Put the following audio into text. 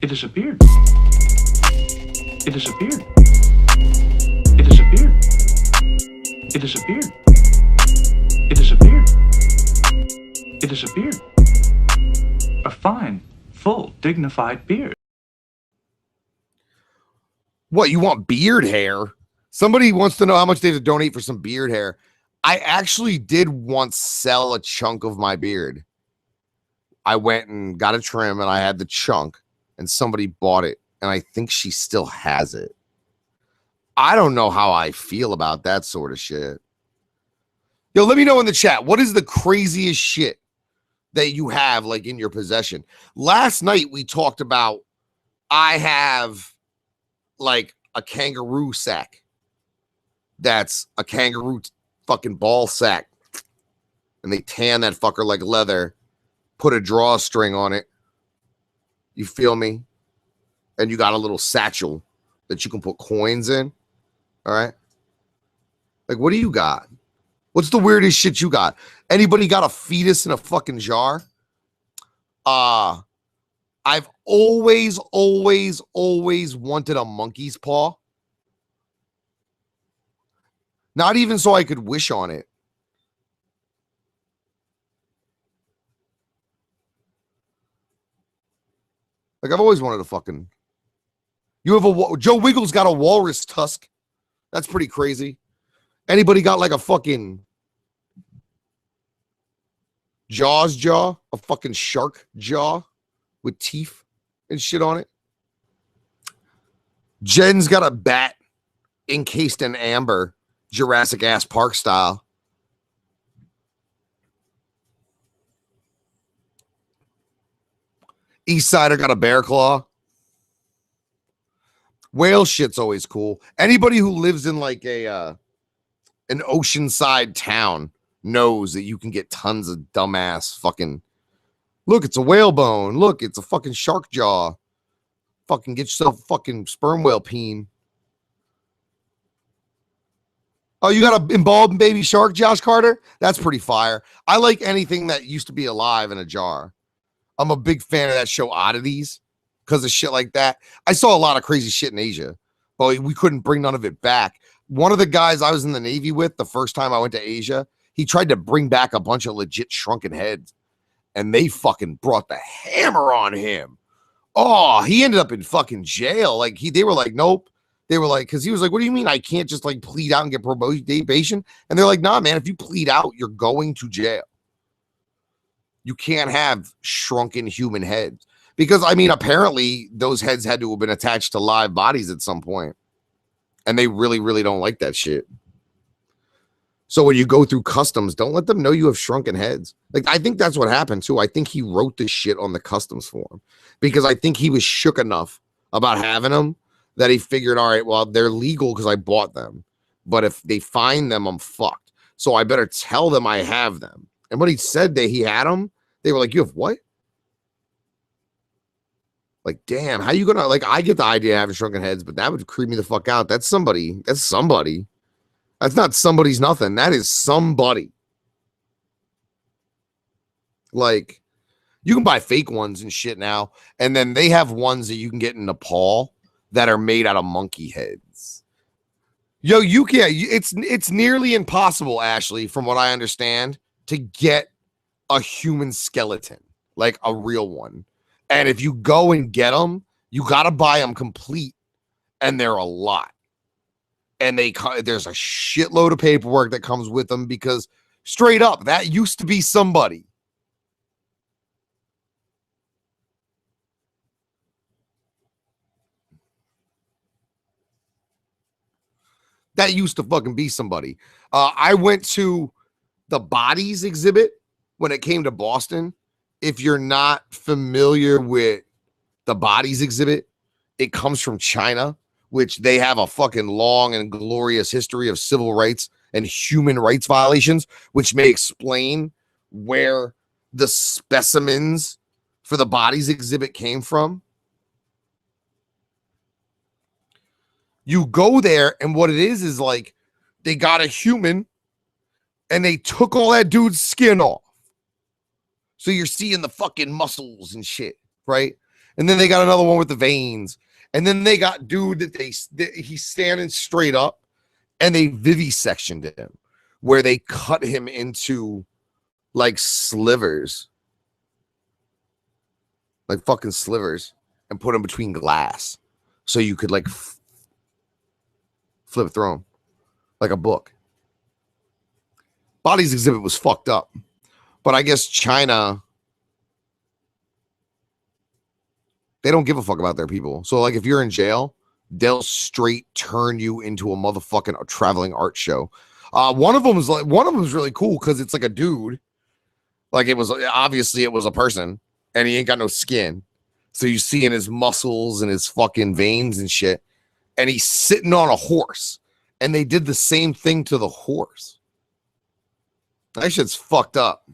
It disappeared. It disappeared. It disappeared. It disappeared. It disappeared. It disappeared. A fine, full, dignified beard. What, you want beard hair? Somebody wants to know how much they have to donate for some beard hair. I actually did once sell a chunk of my beard. I went and got a trim and I had the chunk and somebody bought it and I think she still has it. I don't know how I feel about that sort of shit. Yo, let me know in the chat. What is the craziest shit that you have like in your possession? Last night we talked about I have like a kangaroo sack. That's a kangaroo fucking ball sack. And they tan that fucker like leather, put a drawstring on it. You feel me? And you got a little satchel that you can put coins in. All right. Like, what do you got? What's the weirdest shit you got? Anybody got a fetus in a fucking jar? I've always wanted a monkey's paw. Not even so I could wish on it. Like, I've always wanted a fucking... You have a... Joe Wiggles got a walrus tusk. That's pretty crazy. Anybody got like a fucking... Jaws jaw? A fucking shark jaw? With teeth and shit on it? Jen's got a bat encased in amber. Jurassic ass Park style. East Sider got a bear claw. Whale shit's always cool. Anybody who lives in like an oceanside town knows that you can get tons of dumbass fucking... Look, it's a whalebone. Look, it's a fucking shark jaw. Fucking get yourself a fucking sperm whale peen. Oh, you got a embalmed baby shark, Josh Carter? That's pretty fire. I like anything that used to be alive in a jar. I'm a big fan of that show Oddities because of shit like that. I saw a lot of crazy shit in Asia, but we couldn't bring none of it back. One of the guys I was in the Navy with the first time I went to Asia, he tried to bring back a bunch of legit shrunken heads, and they fucking brought the hammer on him. Oh, he ended up in fucking jail. Like they were like, nope. They were like, because he was like, what do you mean I can't just like plead out and get probation? And they're like, nah, man, if you plead out, you're going to jail. You can't have shrunken human heads. Because, I mean, apparently those heads had to have been attached to live bodies at some point. And they really, really don't like that shit. So when you go through customs, don't let them know you have shrunken heads. Like, I think that's what happened, too. I think he wrote this shit on the customs form. Because I think he was shook enough about having them that he figured, all right, well, they're legal because I bought them. But if they find them, I'm fucked. So I better tell them I have them. And when he said that he had them, they were like, you have what? Like, damn, how you gonna, like, I get the idea of having shrunken heads, but that would creep me the fuck out. That's somebody. That's somebody. That's not somebody's nothing. That is somebody. Like, you can buy fake ones and shit now. And then they have ones that you can get in Nepal that are made out of monkey heads. Yo, you can't. It's nearly impossible, Ashley, from what I understand, to get a human skeleton, like a real one. And if you go and get them, you got to buy them complete, and they're a lot. And there's a shitload of paperwork that comes with them because straight up, that used to be somebody. That used to fucking be somebody. I went to the Bodies exhibit when it came to Boston. If you're not familiar with the Bodies exhibit, it comes from China, which they have a fucking long and glorious history of civil rights and human rights violations, which may explain where the specimens for the Bodies exhibit came from. You go there, and what it is like they got a human and they took all that dude's skin off. So you're seeing the fucking muscles and shit, right? And then they got another one with the veins. And then they got dude that he's standing straight up and they vivisectioned him where they cut him into like slivers. Like fucking slivers and put him between glass so you could like flip through him like a book. Bodies exhibit was fucked up. But I guess China, they don't give a fuck about their people. So like if you're in jail, they'll straight turn you into a motherfucking traveling art show. One of them is really cool because it's like a dude. Like it was a person and he ain't got no skin. So you see in his muscles and his fucking veins and shit. And he's sitting on a horse. And they did the same thing to the horse. That shit's fucked up.